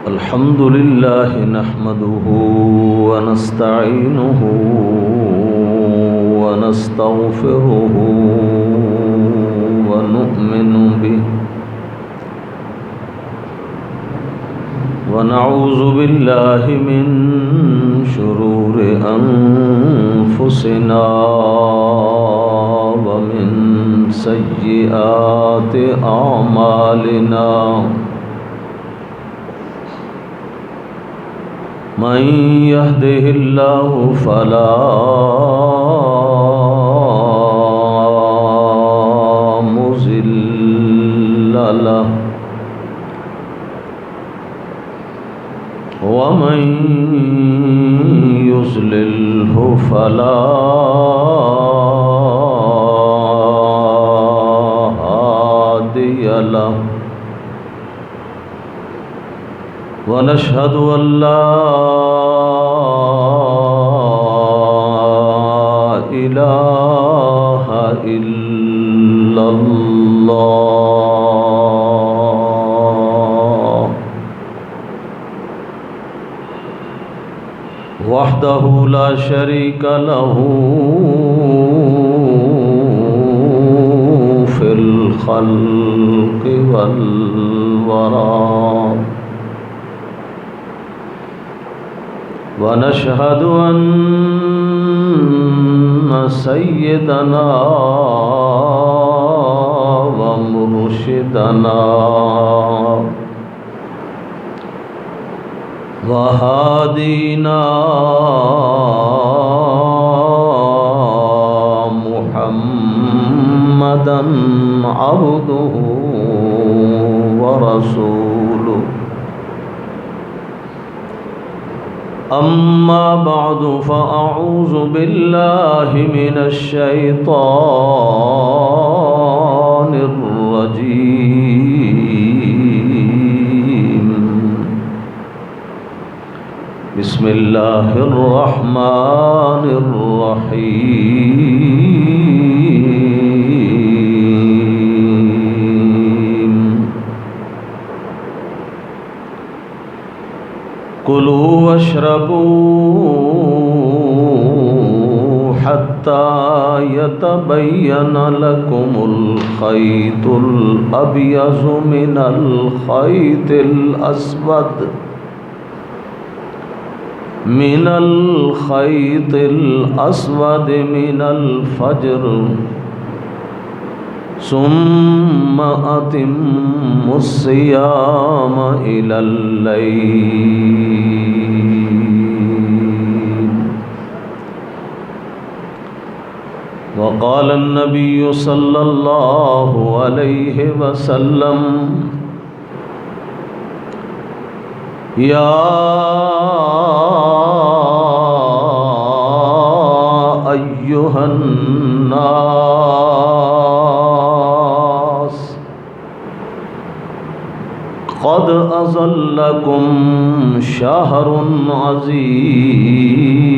الحمد لله نحمده ونستعينه ونستغفره ونؤمن به ونعوذ بالله من شرور أنفسنا ومن سيئات أعمالنا من يهده الله فلا مضل له ومن يضلله فلا هادي له ونشهد أن لا إله إلا الله وحده لا شريك له في الخلق والورى ونشهد أن سيدنا ومرشدنا وهادينا محمدا عبده ورسوله أما بعد فأعوذ بالله من الشيطان الرجيم بسم الله الرحمن الرحيم كلوا واشربوا حتى يتبين لكم الخيط الأبيض من الخيط الأسود من الفجر ثم أتموا الصيام إلى الليل وقال النبي صلى الله عليه وسلم يا أيها الناس قد أظلكم شهر عظيم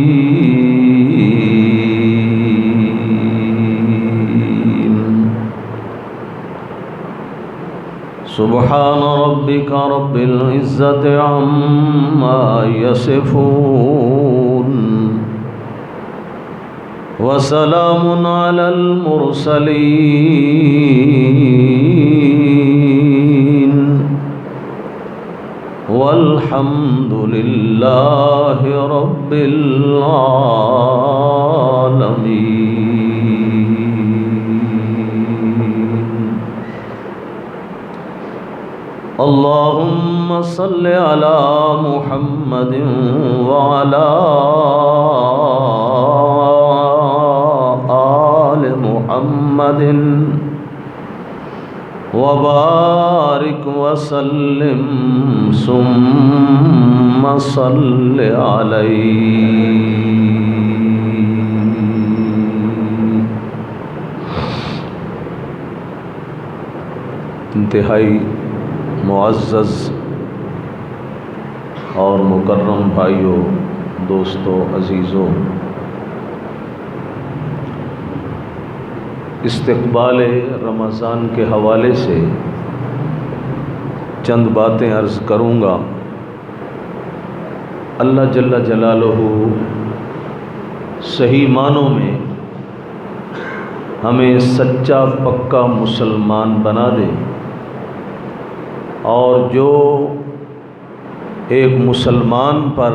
سبحان ربك رب العزة عما يصفون وسلام على المرسلين والحمد لله رب العالمين اللهم صل على محمد وعلى آل محمد وبارك وسلم ثم صل عليه انتہائی معزز اور مکرم بھائیوں، دوستوں، عزیزوں، استقبال رمضان کے حوالے سے چند باتیں عرض کروں گا اللہ جل جلالہ صحیح معنوں میں ہمیں سچا پکا مسلمان بنا دے، اور جو ایک مسلمان پر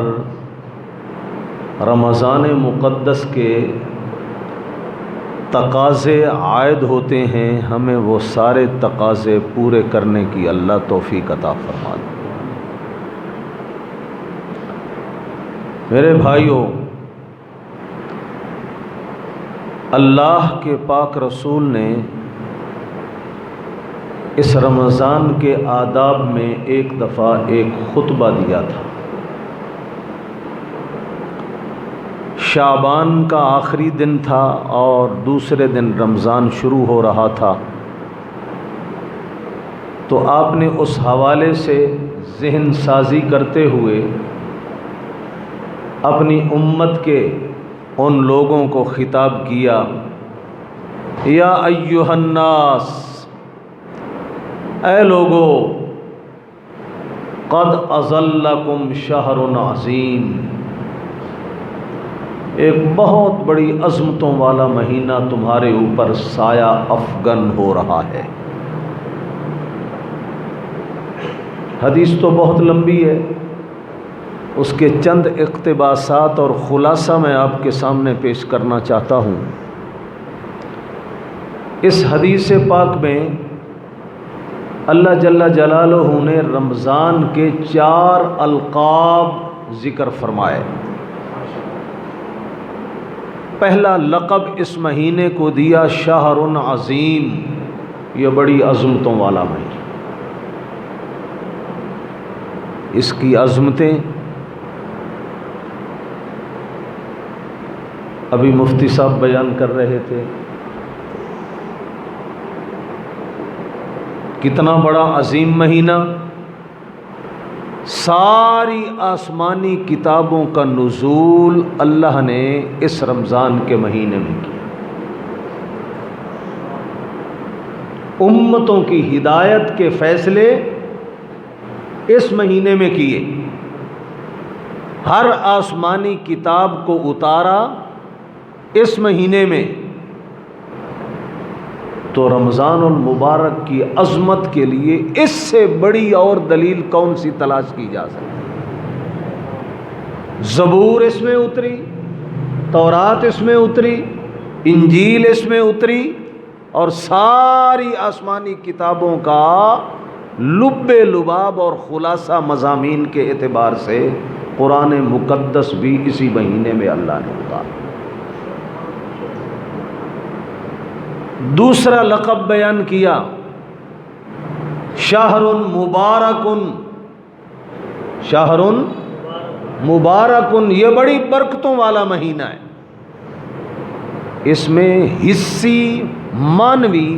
رمضان مقدس کے تقاضے عائد ہوتے ہیں، ہمیں وہ سارے تقاضے پورے کرنے کی اللہ توفیق عطا فرما دے۔ میرے بھائیوں، اللہ کے پاک رسول نے اس رمضان کے آداب میں ایک دفعہ ایک خطبہ دیا تھا۔ شعبان کا آخری دن تھا اور دوسرے دن رمضان شروع ہو رہا تھا، تو آپ نے اس حوالے سے ذہن سازی کرتے ہوئے اپنی امت کے ان لوگوں کو خطاب کیا، یا ایھا الناس، اے لوگو، قد اظلکم شہر عظیم، ایک بہت بڑی عظمتوں والا مہینہ تمہارے اوپر سایہ افغن ہو رہا ہے۔ حدیث تو بہت لمبی ہے، اس کے چند اقتباسات اور خلاصہ میں آپ کے سامنے پیش کرنا چاہتا ہوں۔ اس حدیث پاک میں اللہ جل جلالہ نے رمضان کے 4 القاب ذکر فرمائے۔ پہلا لقب اس مہینے کو دیا شہر عظیم، یہ بڑی عظمتوں والا مہینہ۔ اس کی عظمتیں ابھی مفتی صاحب بیان کر رہے تھے، کتنا بڑا عظیم مہینہ، ساری آسمانی کتابوں کا نزول اللہ نے اس رمضان کے مہینے میں کیا، امتوں کی ہدایت کے فیصلے اس مہینے میں کیے، ہر آسمانی کتاب کو اتارا اس مہینے میں۔ تو رمضان المبارک کی عظمت کے لیے اس سے بڑی اور دلیل کون سی تلاش کی جا سکتی؟ زبور اس میں اتری، تورات اس میں اتری، انجیل اس میں اتری، اور ساری آسمانی کتابوں کا لب لباب اور خلاصہ مضامین کے اعتبار سے قرآن مقدس بھی اسی مہینے میں اللہ نے اتارا۔ دوسرا لقب بیان کیا شہر مبارک، شہر مبارک، یہ بڑی برکتوں والا مہینہ ہے، اس میں حصی مانوی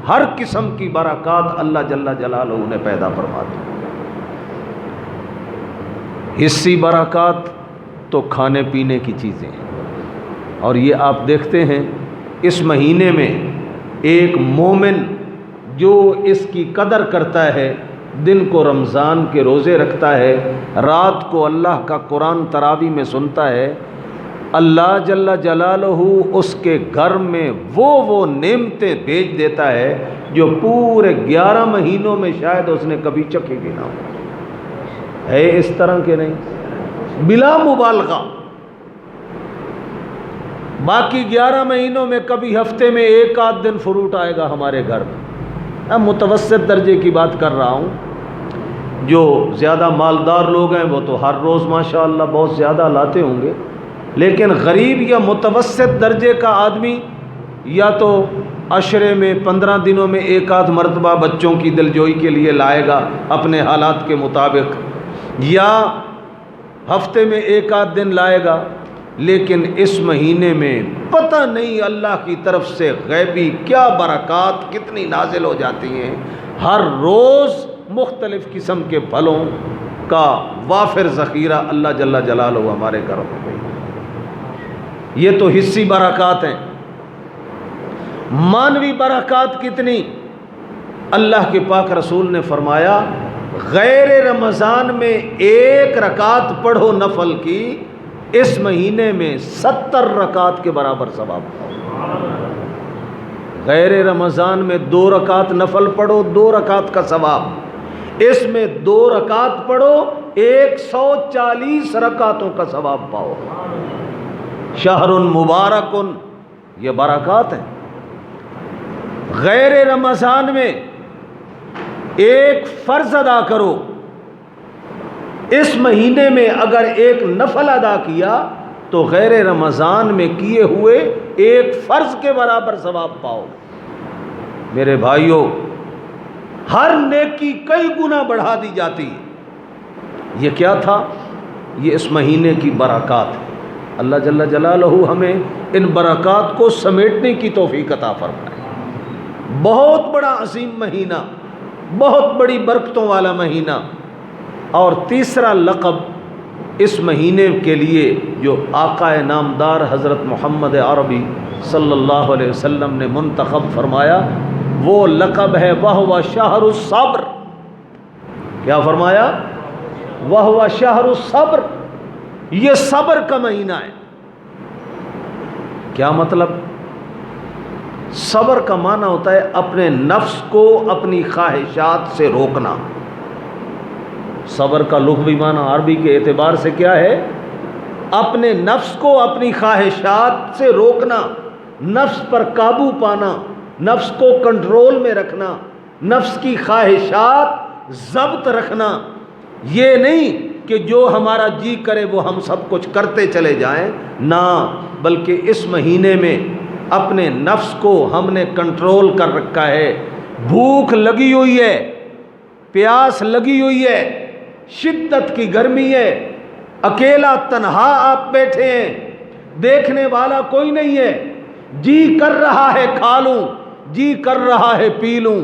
ہر قسم کی برکات اللہ جل جلالہ نے پیدا فرما دی۔ حصی برکات تو کھانے پینے کی چیزیں ہیں، اور یہ آپ دیکھتے ہیں اس مہینے میں ایک مومن جو اس کی قدر کرتا ہے، دن کو رمضان کے روزے رکھتا ہے، رات کو اللہ کا قرآن تراویح میں سنتا ہے، اللہ جل جلالہ اس کے گھر میں وہ نعمتیں بھیج دیتا ہے جو پورے 11 مہینوں میں شاید اس نے کبھی چکھی بھی نہ ہو۔ ہے اس طرح کے نہیں، بلا مبالغہ۔ باقی 11 مہینوں میں کبھی ہفتے میں 1 دن فروٹ آئے گا ہمارے گھر میں۔ اب متوسط درجے کی بات کر رہا ہوں، جو زیادہ مالدار لوگ ہیں وہ تو ہر روز ماشاءاللہ بہت زیادہ لاتے ہوں گے، لیکن غریب یا متوسط درجے کا آدمی یا تو عشرے میں 15 دنوں میں 1 مرتبہ بچوں کی دلجوئی کے لیے لائے گا اپنے حالات کے مطابق، یا ہفتے میں 1 دن لائے گا۔ لیکن اس مہینے میں پتہ نہیں اللہ کی طرف سے غیبی کیا برکات کتنی نازل ہو جاتی ہیں، ہر روز مختلف قسم کے پھلوں کا وافر ذخیرہ اللہ جل جلالہ ہمارے گھروں میں بھیجتا۔ یہ تو حصی برکات ہیں، مانوی برکات کتنی؟ اللہ کے پاک رسول نے فرمایا غیر رمضان میں 1 رکعت پڑھو نفل کی، اس مہینے میں 70 رکعت کے برابر ثواب پاؤ۔ غیر رمضان میں 2 رکعت نفل پڑھو، 2 رکعت کا ثواب، اس میں 2 رکعت پڑھو 140 رکعتوں کا ثواب پاؤ۔ شہر مبارک، یہ برکات ہے۔ غیر رمضان میں 1 فرض ادا کرو، اس مہینے میں اگر 1 نفل ادا کیا تو غیر رمضان میں کیے ہوئے 1 فرض کے برابر ثواب پاؤ۔ میرے بھائیوں، ہر نیکی کئی گنا بڑھا دی جاتی ہے۔ یہ کیا تھا؟ یہ اس مہینے کی برکات ہے۔ اللہ جل جلالہ ہمیں ان برکات کو سمیٹنے کی توفیق عطا فرمائے۔ بہت بڑا عظیم مہینہ، بہت بڑی برکتوں والا مہینہ۔ اور تیسرا لقب اس مہینے کے لیے جو آقا نامدار حضرت محمد عربی صلی اللہ علیہ وسلم نے منتخب فرمایا، وہ لقب ہے وَهُوَ شَهْرُ الصَّبْرِ۔ کیا فرمایا؟ وَهُوَ شَهْرُ الصَّبْرِ، یہ صبر کا مہینہ ہے۔ کیا مطلب؟ صبر کا معنی ہوتا ہے اپنے نفس کو اپنی خواہشات سے روکنا۔ صبر کا لغوی معنی عربی کے اعتبار سے کیا ہے؟ اپنے نفس کو اپنی خواہشات سے روکنا، نفس پر قابو پانا، نفس کو کنٹرول میں رکھنا، نفس کی خواہشات ضبط رکھنا۔ یہ نہیں کہ جو ہمارا جی کرے وہ ہم سب کچھ کرتے چلے جائیں، نہ، بلکہ اس مہینے میں اپنے نفس کو ہم نے کنٹرول کر رکھا ہے۔ بھوک لگی ہوئی ہے، پیاس لگی ہوئی ہے، شدت کی گرمی ہے، اکیلا تنہا آپ بیٹھے ہیں، دیکھنے والا کوئی نہیں ہے، جی کر رہا ہے کھا لوں، جی کر رہا ہے پی لوں،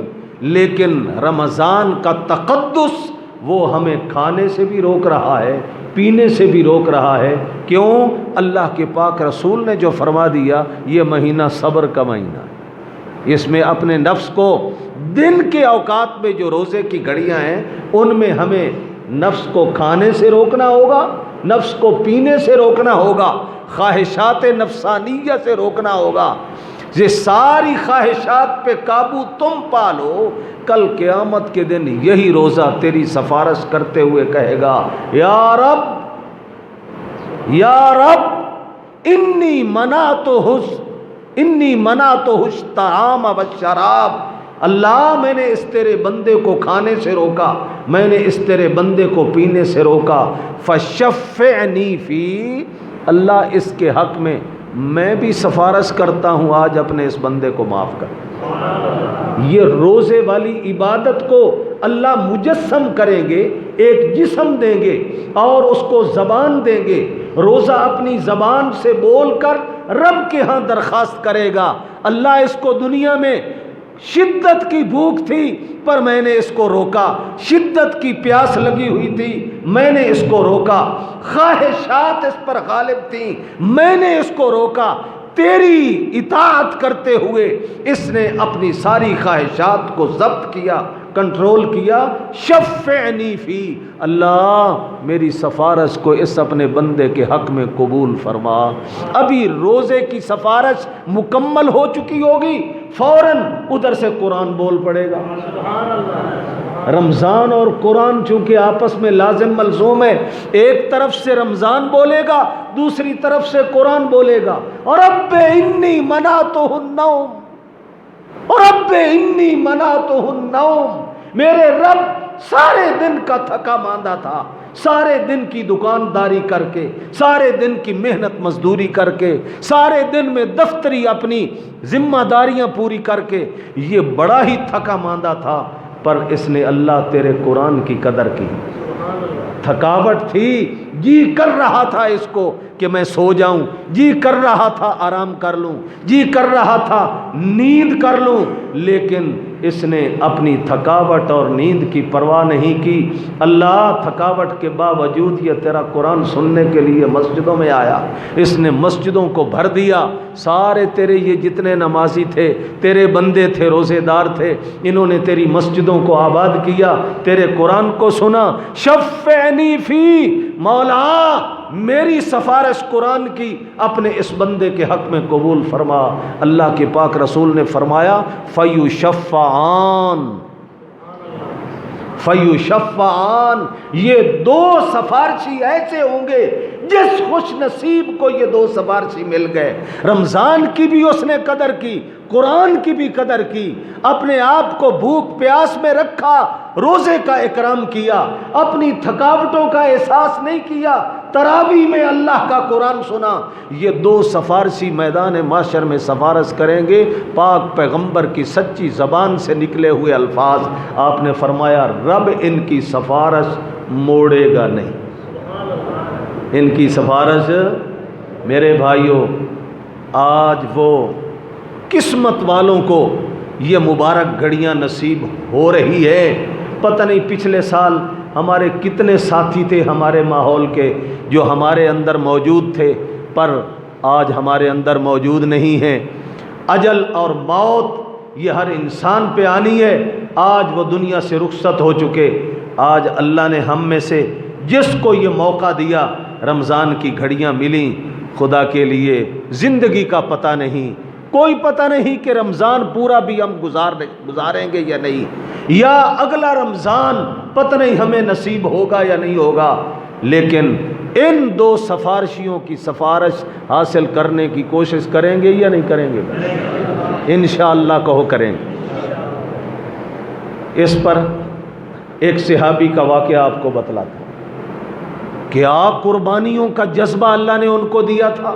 لیکن رمضان کا تقدس وہ ہمیں کھانے سے بھی روک رہا ہے، پینے سے بھی روک رہا ہے۔ کیوں؟ اللہ کے پاک رسول نے جو فرما دیا، یہ مہینہ صبر کا مہینہ ہے۔ اس میں اپنے نفس کو دن کے اوقات میں جو روزے کی گھڑیاں ہیں، ان میں ہمیں نفس کو کھانے سے روکنا ہوگا، نفس کو پینے سے روکنا ہوگا، خواہشات نفسانیہ سے روکنا ہوگا۔ یہ ساری خواہشات پہ قابو تم پالو، کل قیامت کے دن یہی روزہ تیری سفارش کرتے ہوئے کہے گا، یا رب، یا رب، انی منعتہ الطعام والشراب۔ اللہ، میں نے اس تیرے بندے کو کھانے سے روکا، میں نے اس تیرے بندے کو پینے سے روکا، فشفعنی فی، اللہ اس کے حق میں بھی سفارش کرتا ہوں، آج اپنے اس بندے کو معاف کر۔ یہ روزے والی عبادت کو اللہ مجسم کریں گے، ایک جسم دیں گے اور اس کو زبان دیں گے۔ روزہ اپنی زبان سے بول کر رب کے ہاں درخواست کرے گا، اللہ اس کو دنیا میں شدت کی بھوک تھی پر میں نے اس کو روکا، شدت کی پیاس لگی ہوئی تھی میں نے اس کو روکا، خواہشات اس پر غالب تھیں میں نے اس کو روکا، تیری اطاعت کرتے ہوئے اس نے اپنی ساری خواہشات کو ضبط کیا، کنٹرول کیا۔ شفعنی فی، اللہ میری سفارش کو اس اپنے بندے کے حق میں قبول فرما۔ ابھی روزے کی سفارش مکمل ہو چکی ہوگی، فوراً ادھر سے قرآن بول پڑے گا۔ رمضان اور قرآن چونکہ آپس میں لازم ملزوم ہے، ایک طرف سے رمضان بولے گا، دوسری طرف سے قرآن بولے گا، اور رب انی منعتہ النوم، اور رب انی منعتہ النوم، میرے رب سارے دن کا تھکا ماندہ تھا، سارے دن کی دکانداری کر کے، سارے دن کی محنت مزدوری کر کے، سارے دن میں دفتری اپنی ذمہ داریاں پوری کر کے یہ بڑا ہی تھکا ماندہ تھا، پر اس نے اللہ تیرے قرآن کی قدر کی۔ تھکاوٹ تھی، جی کر رہا تھا اس کو کہ میں سو جاؤں، جی کر رہا تھا آرام کر لوں، جی کر رہا تھا نیند کر لوں، لیکن اس نے اپنی تھکاوٹ اور نیند کی پرواہ نہیں کی۔ اللہ تھکاوٹ کے باوجود یہ تیرا قرآن سننے کے لیے مسجدوں میں آیا، اس نے مسجدوں کو بھر دیا۔ سارے تیرے یہ جتنے نمازی تھے، تیرے بندے تھے، روزے دار تھے، انہوں نے تیری مسجدوں کو آباد کیا، تیرے قرآن کو سنا۔ شفعنی فی، مولا میری سفارش قرآن کی اپنے اس بندے کے حق میں قبول فرما۔ اللہ کے پاک رسول نے فرمایا فیشفعان، فیشفعان، یہ دو سفارشی ایسے ہوں گے جس خوش نصیب کو یہ دو سفارشی مل گئے۔ رمضان کی بھی اس نے قدر کی، قرآن کی بھی قدر کی، اپنے آپ کو بھوک پیاس میں رکھا، روزے کا اکرام کیا، اپنی تھکاوٹوں کا احساس نہیں کیا، تراویح میں اللہ کا قرآن سنا۔ یہ دو سفارشی میدان محشر میں سفارش کریں گے، پاک پیغمبر کی سچی زبان سے نکلے ہوئے الفاظ۔ آپ نے فرمایا رب ان کی سفارش موڑے گا نہیں، ان کی سفارش۔ میرے بھائیوں، آج وہ قسمت والوں کو یہ مبارک گھڑیاں نصیب ہو رہی ہے۔ پتہ نہیں پچھلے سال ہمارے کتنے ساتھی تھے ہمارے ماحول کے جو ہمارے اندر موجود تھے، پر آج ہمارے اندر موجود نہیں ہیں۔ اجل اور موت یہ ہر انسان پہ آنی ہے۔ آج وہ دنیا سے رخصت ہو چکے۔ آج اللہ نے ہم میں سے جس کو یہ موقع دیا، رمضان کی گھڑیاں ملیں، خدا کے لیے زندگی کا پتہ نہیں، کوئی پتہ نہیں کہ رمضان پورا بھی ہم گزاریں گے یا نہیں، یا اگلا رمضان پتہ نہیں ہمیں نصیب ہوگا یا نہیں ہوگا، لیکن ان دو سفارشیوں کی سفارش حاصل کرنے کی کوشش کریں گے یا نہیں کریں گے؟ انشاءاللہ کہو کریں گے۔ اس پر ایک صحابی کا واقعہ آپ کو بتلاتا ہوں۔ کیا قربانیوں کا جذبہ اللہ نے ان کو دیا تھا،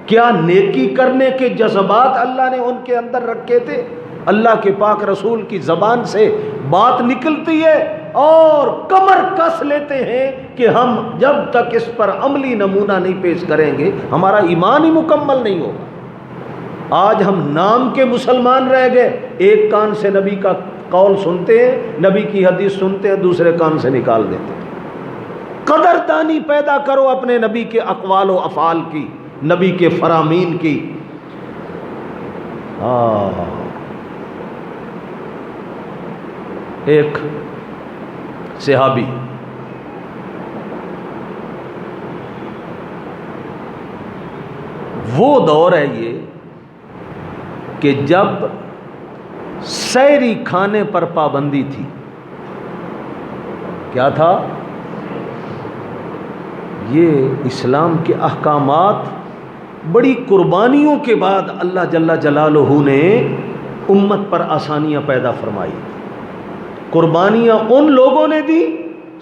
کیا نیکی کرنے کے جذبات اللہ نے ان کے اندر رکھے تھے۔ اللہ کے پاک رسول کی زبان سے بات نکلتی ہے اور کمر کس لیتے ہیں کہ ہم جب تک اس پر عملی نمونہ نہیں پیش کریں گے ہمارا ایمان ہی مکمل نہیں ہوگا۔ آج ہم نام کے مسلمان رہ گئے، ایک کان سے نبی کا قول سنتے ہیں، نبی کی حدیث سنتے ہیں، دوسرے کان سے نکال دیتے ہیں۔ قدردانی پیدا کرو اپنے نبی کے اقوال و افعال کی، نبی کے فرامین کی۔ ایک صحابی وہ دور ہے یہ کہ جب سحری کھانے پر پابندی تھی۔ کیا تھا؟ یہ اسلام کے احکامات بڑی قربانیوں کے بعد اللہ جل جلالہ نے امت پر آسانیاں پیدا فرمائی۔ قربانیاں ان لوگوں نے دی،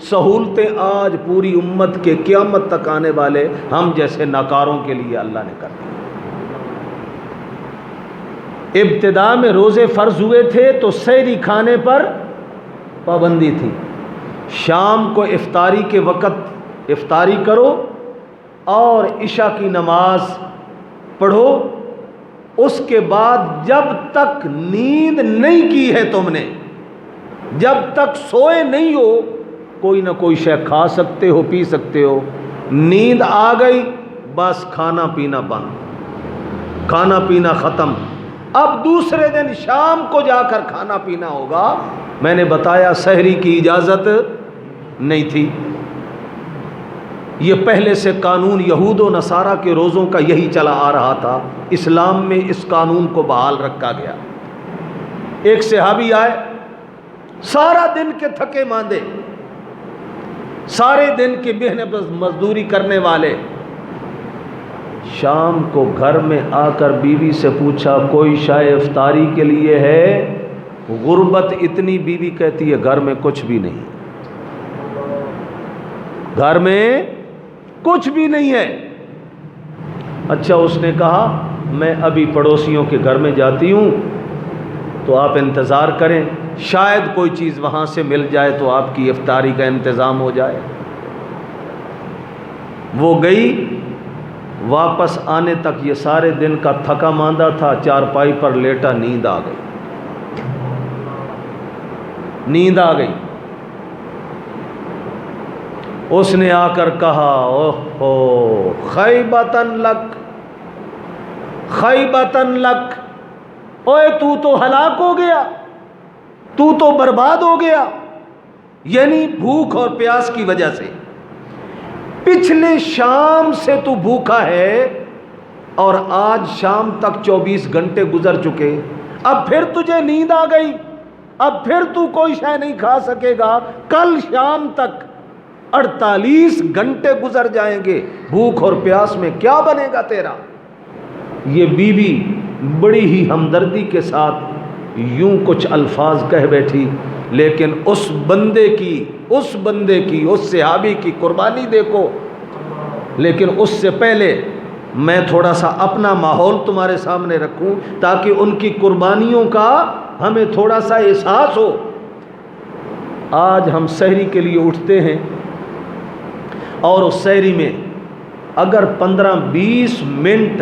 سہولتیں آج پوری امت کے قیامت تک آنے والے ہم جیسے ناکاروں کے لیے اللہ نے کر دی۔ ابتدا میں روزے فرض ہوئے تھے تو سحری کھانے پر پابندی تھی۔ شام کو افطاری کے وقت افطاری کرو اور عشاء کی نماز پڑھو، اس کے بعد جب تک نیند نہیں کی ہے تم نے، جب تک سوئے نہیں ہو، کوئی نہ کوئی شے کھا سکتے ہو، پی سکتے ہو۔ نیند آ گئی بس کھانا پینا بند، کھانا پینا ختم۔ اب دوسرے دن شام کو جا کر کھانا پینا ہوگا۔ میں نے بتایا سحری کی اجازت نہیں تھی۔ یہ پہلے سے قانون یہود و نصارہ کے روزوں کا یہی چلا آ رہا تھا، اسلام میں اس قانون کو بحال رکھا گیا۔ ایک صحابی آئے، سارا دن کے تھکے ماندے، سارے دن کی محنت مزدوری کرنے والے، شام کو گھر میں آ کر بیوی سے پوچھا کوئی شے افطاری کے لیے ہے؟ غربت اتنی، بیوی کہتی ہے گھر میں کچھ بھی نہیں، گھر میں کچھ بھی نہیں ہے۔ اچھا، اس نے کہا میں ابھی پڑوسیوں کے گھر میں جاتی ہوں تو آپ انتظار کریں، شاید کوئی چیز وہاں سے مل جائے تو آپ کی افطاری کا انتظام ہو جائے۔ وہ گئی، واپس آنے تک یہ سارے دن کا تھکا ماندہ تھا، چارپائی پر لیٹا، نیند آ گئی۔ نیند آ گئی. اس نے آ کر کہا اوہ خیبتن لک، خیبتن لک، اوے تو ہلاک ہو گیا، تو برباد ہو گیا. یعنی بھوک اور پیاس کی وجہ سے. پچھلے شام سے تو بھوکا ہے اور آج شام تک 24 گھنٹے گزر چکے، اب پھر تجھے نیند آ گئی، اب پھر تو کوئی شے نہیں کھا سکے گا. کل شام تک 48 گھنٹے گزر جائیں گے، بھوک اور پیاس میں کیا بنے گا تیرا. یہ بیوی بڑی ہی ہمدردی کے ساتھ یوں کچھ الفاظ کہہ بیٹھی، لیکن اس بندے کی اس صحابی کی قربانی دیکھو. لیکن اس سے پہلے میں تھوڑا سا اپنا ماحول تمہارے سامنے رکھوں تاکہ ان کی قربانیوں کا ہمیں تھوڑا سا احساس ہو. آج ہم سحری کے لیے اٹھتے ہیں اور اس سحری میں اگر 15-20 منٹ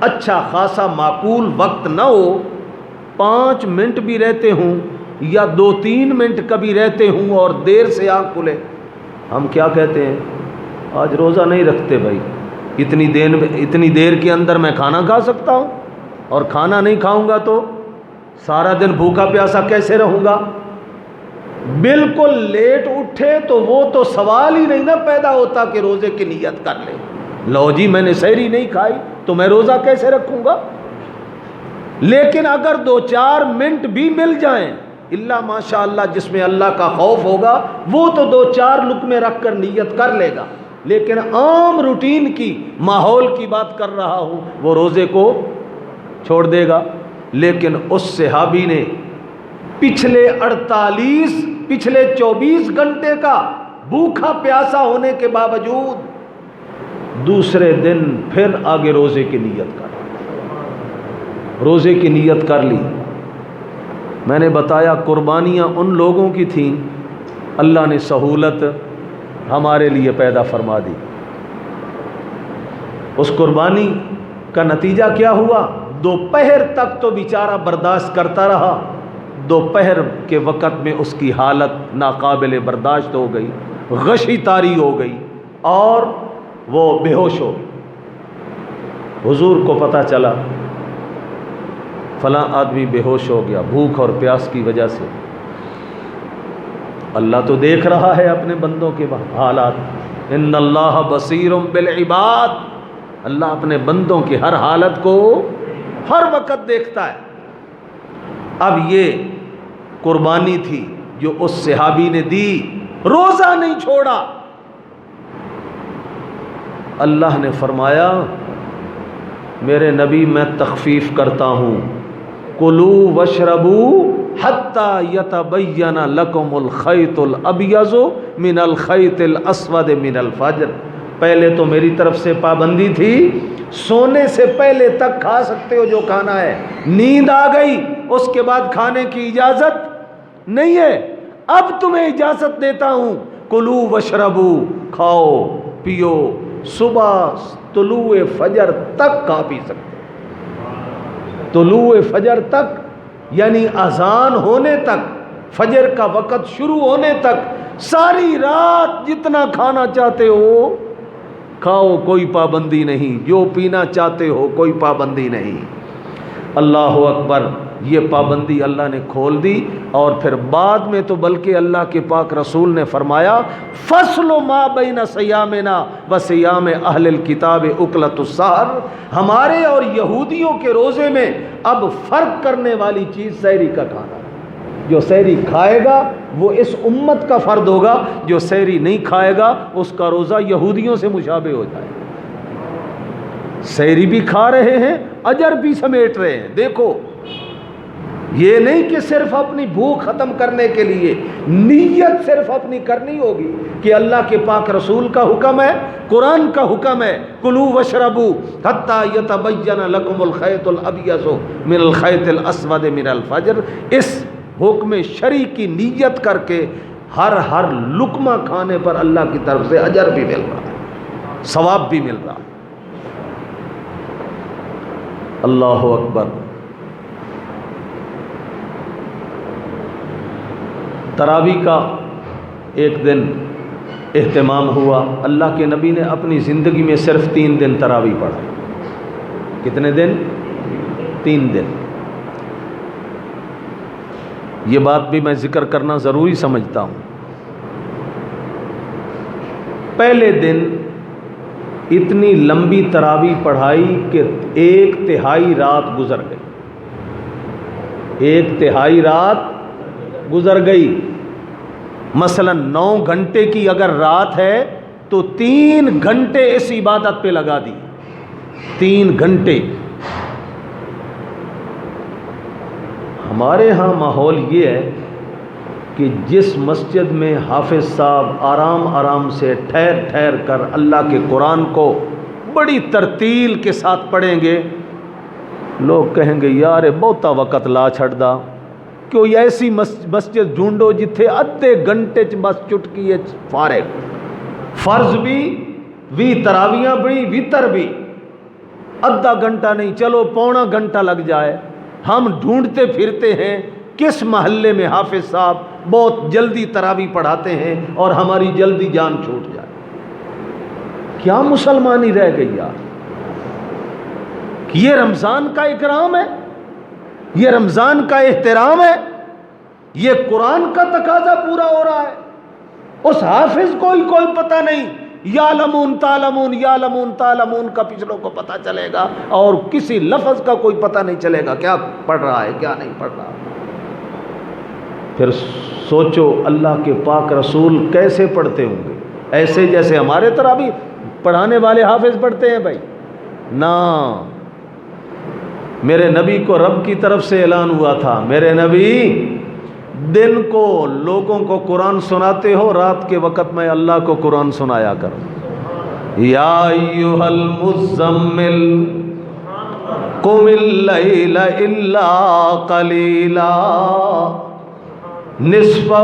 اچھا خاصا معقول وقت نہ ہو، 5 منٹ بھی رہتے ہوں یا 2-3 منٹ کبھی رہتے ہوں اور دیر سے آنکھ کھلے، ہم کیا کہتے ہیں؟ آج روزہ نہیں رکھتے بھائی، اتنی دیر کے اندر میں کھانا کھا سکتا ہوں، اور کھانا نہیں کھاؤں گا تو سارا دن بھوکا پیاسا کیسے رہوں گا. بالکل لیٹ اٹھے تو وہ تو سوال ہی نہیں نہ پیدا ہوتا کہ روزے کی نیت کر لے. لو جی میں نے سحری نہیں کھائی تو میں روزہ کیسے رکھوں گا. لیکن اگر 2-4 منٹ بھی مل جائیں، اللہ ماشاء اللہ جس میں اللہ کا خوف ہوگا وہ تو 2-4 لقمے رکھ کر نیت کر لے گا. لیکن عام روٹین کی ماحول کی بات کر رہا ہوں، وہ روزے کو چھوڑ دے گا. لیکن اس صحابی نے پچھلے 24 گھنٹے کا بھوکا پیاسا ہونے کے باوجود دوسرے دن پھر آگے روزے کی نیت کر لی. میں نے بتایا قربانیاں ان لوگوں کی تھیں، اللہ نے سہولت ہمارے لیے پیدا فرما دی. اس قربانی کا نتیجہ کیا ہوا؟ دوپہر تک تو بیچارہ برداشت کرتا رہا. دوپہر کے وقت میں اس کی حالت ناقابل برداشت ہو گئی، غشی طاری ہو گئی اور وہ بے ہوش ہو. حضور کو پتہ چلا فلاں آدمی بے ہوش ہو گیا بھوک اور پیاس کی وجہ سے. اللہ تو دیکھ رہا ہے اپنے بندوں کے حالات. ان اللہ بصیر بالعباد، اللہ اپنے بندوں کی ہر حالت کو ہر وقت دیکھتا ہے. اب یہ قربانی تھی جو اس صحابی نے دی، روزہ نہیں چھوڑا. اللہ نے فرمایا میرے نبی میں تخفیف کرتا ہوں، کلوا واشربوا حتی یتبین لکم الخیط الابیض من الخیط الاسود من الفجر. پہلے تو میری طرف سے پابندی تھی، سونے سے پہلے تک کھا سکتے ہو جو کھانا ہے. نیند آ گئی اس کے بعد کھانے کی اجازت نہیں ہے. اب تمہیں اجازت دیتا ہوں، کلوا واشربوا، کھاؤ پیو، صبح طلوع فجر تک کھا پی سکتے. طلوع فجر تک یعنی اذان ہونے تک، فجر کا وقت شروع ہونے تک ساری رات جتنا کھانا چاہتے ہو کھاؤ، کوئی پابندی نہیں. جو پینا چاہتے ہو کوئی پابندی نہیں. اللہ اکبر. یہ پابندی اللہ نے کھول دی. اور پھر بعد میں تو بلکہ اللہ کے پاک رسول نے فرمایا فصل ما بین صیامنا و صیام اہل الکتاب اکلۃ السحر. ہمارے اور یہودیوں کے روزے میں اب فرق کرنے والی چیز سحری کا کھانا. جو سحری کھائے گا وہ اس امت کا فرد ہوگا، جو سحری نہیں کھائے گا اس کا روزہ یہودیوں سے مشابہ ہو جائے. سحری بھی کھا رہے ہیں، اجر بھی سمیٹ رہے ہیں. دیکھو یہ نہیں کہ صرف اپنی بھوک ختم کرنے کے لیے، نیت صرف اپنی کرنی ہوگی کہ اللہ کے پاک رسول کا حکم ہے، قرآن کا حکم ہے، کلوا واشربوا حتی یتبین لکم الخیط الابیض من الخیط الاسود من الفجر. اس حکم شرعی کی نیت کر کے ہر لقمہ کھانے پر اللہ کی طرف سے اجر بھی مل رہا ہے، ثواب بھی مل رہا ہے. اللہ اکبر. تراویح کا ایک دن اہتمام ہوا. اللہ کے نبی نے اپنی زندگی میں صرف 3 دن تراویح پڑھا. کتنے دن؟ 3 دن. یہ بات بھی میں ذکر کرنا ضروری سمجھتا ہوں. پہلے دن اتنی لمبی تراویح پڑھائی کہ 1/3 رات گزر گئی. 1/3 رات گزر گئی. مثلا 9 گھنٹے کی اگر رات ہے تو 3 گھنٹے اس عبادت پہ لگا دی. 3 گھنٹے. ہمارے ہاں ماحول یہ ہے کہ جس مسجد میں حافظ صاحب آرام آرام سے ٹھہر ٹھہر کر اللہ کے قرآن کو بڑی ترتیل کے ساتھ پڑھیں گے، لوگ کہیں گے یار بہتا وقت لا چھڑ دا. کوئی ایسی مسجد ڈھونڈو جتھے ادھے گھنٹے بس چٹکی ہے فارغ. فرض بھی تراویاں بھی وتر بھی آدھا گھنٹہ نہیں، چلو پونا گھنٹہ لگ جائے. ہم ڈھونڈتے پھرتے ہیں کس محلے میں حافظ صاحب بہت جلدی تراویح پڑھاتے ہیں اور ہماری جلدی جان چھوٹ جائے. کیا مسلمانی رہ گئی یار. یہ رمضان کا اکرام ہے، یہ رمضان کا احترام ہے، یہ قرآن کا تقاضا پورا ہو رہا ہے. اس حافظ کو ہی کوئی پتہ نہیں. یعلمون تعلمون یعلمون تعلمون کا پچھلوں کو پتہ چلے گا اور کسی لفظ کا کوئی پتہ نہیں چلے گا کیا پڑھ رہا ہے کیا نہیں پڑھ رہا. پھر سوچو اللہ کے پاک رسول کیسے پڑھتے ہوں گے؟ ایسے جیسے ہمارے تراویح پڑھانے والے حافظ پڑھتے ہیں بھائی؟ نہ. میرے نبی کو رب کی طرف سے اعلان ہوا تھا، میرے نبی دن کو لوگوں کو قرآن سناتے ہو، رات کے وقت میں اللہ کو قرآن سنایا کرو. یا ایھا المزمل قم اللیل الا قلیلا نصفہ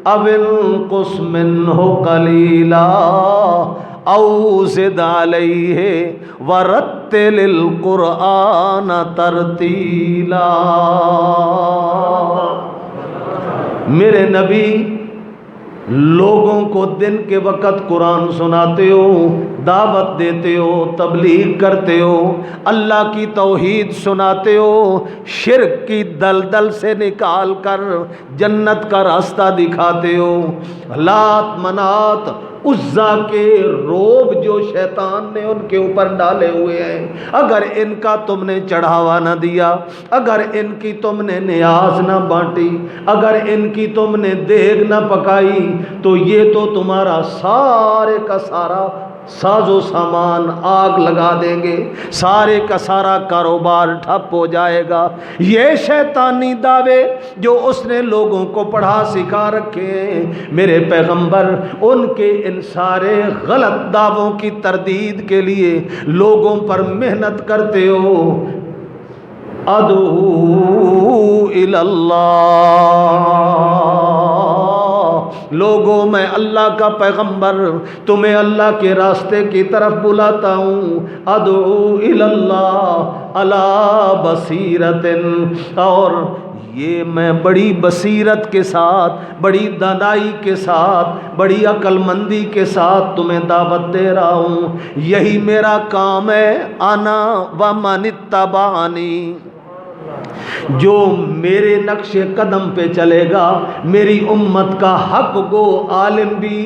او انقص منہ قلیلا او زد علیہ ورتل القرآن ترتیلا. میرے نبی لوگوں کو دن کے وقت قرآن سناتے ہو، دعوت دیتے ہو، تبلیغ کرتے ہو، اللہ کی توحید سناتے ہو، شرک کی دلدل سے نکال کر جنت کا راستہ دکھاتے ہو. لات منات عزا کے روب جو شیطان نے ان کے اوپر ڈالے ہوئے ہیں، اگر ان کا تم نے چڑھاوا نہ دیا، اگر ان کی تم نے نیاز نہ بانٹی، اگر ان کی تم نے دیگ نہ پکائی تو یہ تو تمہارا سارے کا سارا ساز و سامان آگ لگا دیں گے، سارے کا سارا کاروبار ٹھپ ہو جائے گا. یہ شیطانی دعوے جو اس نے لوگوں کو پڑھا سکھا رکھے ہیں، میرے پیغمبر ان کے ان سارے غلط دعووں کی تردید کے لیے لوگوں پر محنت کرتے ہو. ادعو الی اللہ، لوگوں میں اللہ کا پیغمبر تمہیں اللہ کے راستے کی طرف بلاتا ہوں. ادعو الی اللہ علی بصیرت، اور یہ میں بڑی بصیرت کے ساتھ، بڑی دانائی کے ساتھ، بڑی عقل مندی کے ساتھ تمہیں دعوت دے رہا ہوں. یہی میرا کام ہے. انا ومن اتبعنی، جو میرے نقش قدم پہ چلے گا، میری امت کا حق گو عالم بھی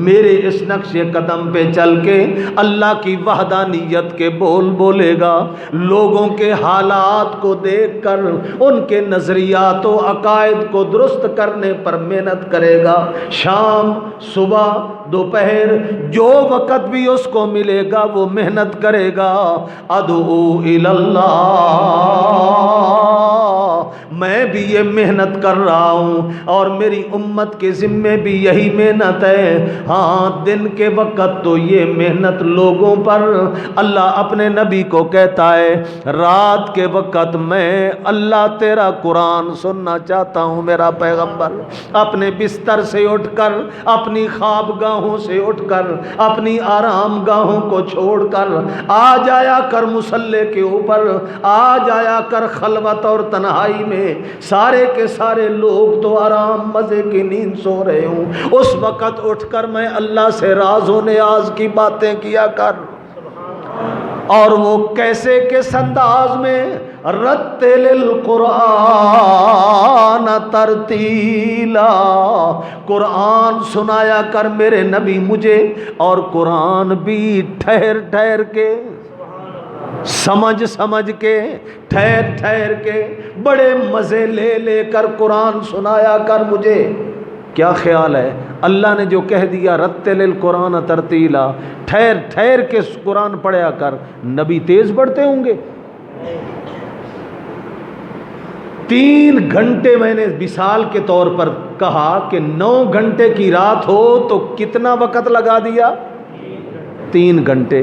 میرے اس نقش قدم پہ چل کے اللہ کی وحدانیت کے بول بولے گا. لوگوں کے حالات کو دیکھ کر ان کے نظریات و عقائد کو درست کرنے پر محنت کرے گا. شام، صبح، دوپہر، جو وقت بھی اس کو ملے گا وہ محنت کرے گا. ادعو الی اللہ، میں بھی یہ محنت کر رہا ہوں اور میری امت کے ذمے بھی یہی محنت ہے. ہاں، دن کے وقت تو یہ محنت لوگوں پر، اللہ اپنے نبی کو کہتا ہے رات کے وقت میں اللہ تیرا قرآن سننا چاہتا ہوں. میرا پیغمبر اپنے بستر سے اٹھ کر، اپنی خواب گاہوں سے اٹھ کر، اپنی آرام گاہوں کو چھوڑ کر آ جایا کر مصلی کے اوپر، آ جایا کر خلوت اور تنہائی تہائی میں سارے کے سارے لوگ تو آرام مزے کی نیند سو رہے ہوں، اس وقت اٹھ کر میں اللہ سے راز و نیاز کی باتیں کیا کر۔ اور وہ کیسے کس انداز میں، رتل القرآن ترتیلا، قرآن سنایا کر میرے نبی مجھے، اور قرآن بھی ٹھہر ٹھہر کے، سمجھ سمجھ کے، ٹھہر ٹھہر کے، بڑے مزے لے لے کر قرآن سنایا کر مجھے۔ کیا خیال ہے، اللہ نے جو کہہ دیا رتل القرآن ترتیلا، ٹھہر ٹھہر کے قرآن پڑھیا کر، نبی تیز پڑھتے ہوں گے؟ 3 گھنٹے میں نے مثال کے طور پر کہا کہ 9 گھنٹے کی رات ہو تو کتنا وقت لگا دیا؟ 3 گھنٹے۔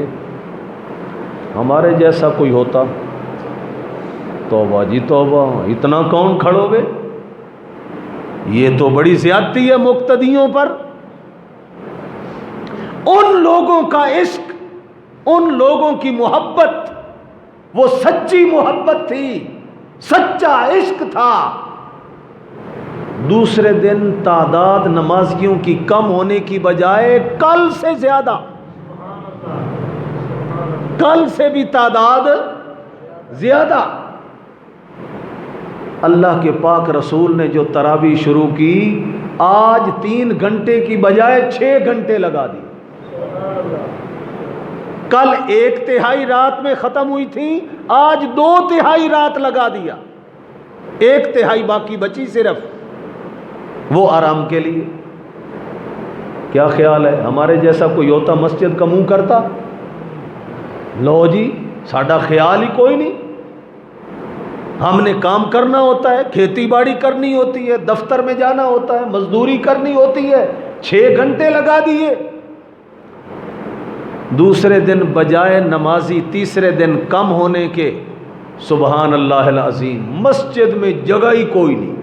ہمارے جیسا کوئی ہوتا، توبہ جی توبہ، اتنا کون کھڑو گے؟ یہ تو بڑی زیادتی ہے مقتدیوں پر۔ ان لوگوں کا عشق، ان لوگوں کی محبت، وہ سچی محبت تھی، سچا عشق تھا۔ دوسرے دن تعداد نمازیوں کی کم ہونے کی بجائے کل سے زیادہ، کل سے بھی تعداد زیادہ۔ اللہ کے پاک رسول نے جو تراویح شروع کی، آج 3 گھنٹے کی بجائے 6 گھنٹے لگا دی۔ کل 1/3 رات میں ختم ہوئی تھی، آج 2/3 رات لگا دیا، 1/3 باقی بچی صرف وہ آرام کے لیے۔ کیا خیال ہے، ہمارے جیسا کوئی ہوتا مسجد کا منہ کرتا؟ لو جی ساڈا خیال ہی کوئی نہیں، ہم نے کام کرنا ہوتا ہے، کھیتی باڑی کرنی ہوتی ہے، دفتر میں جانا ہوتا ہے، مزدوری کرنی ہوتی ہے، 6 گھنٹے لگا دیے۔ دوسرے دن بجائے نمازی تیسرے دن کم ہونے کے، سبحان اللہ العظیم، مسجد میں جگہ ہی کوئی نہیں،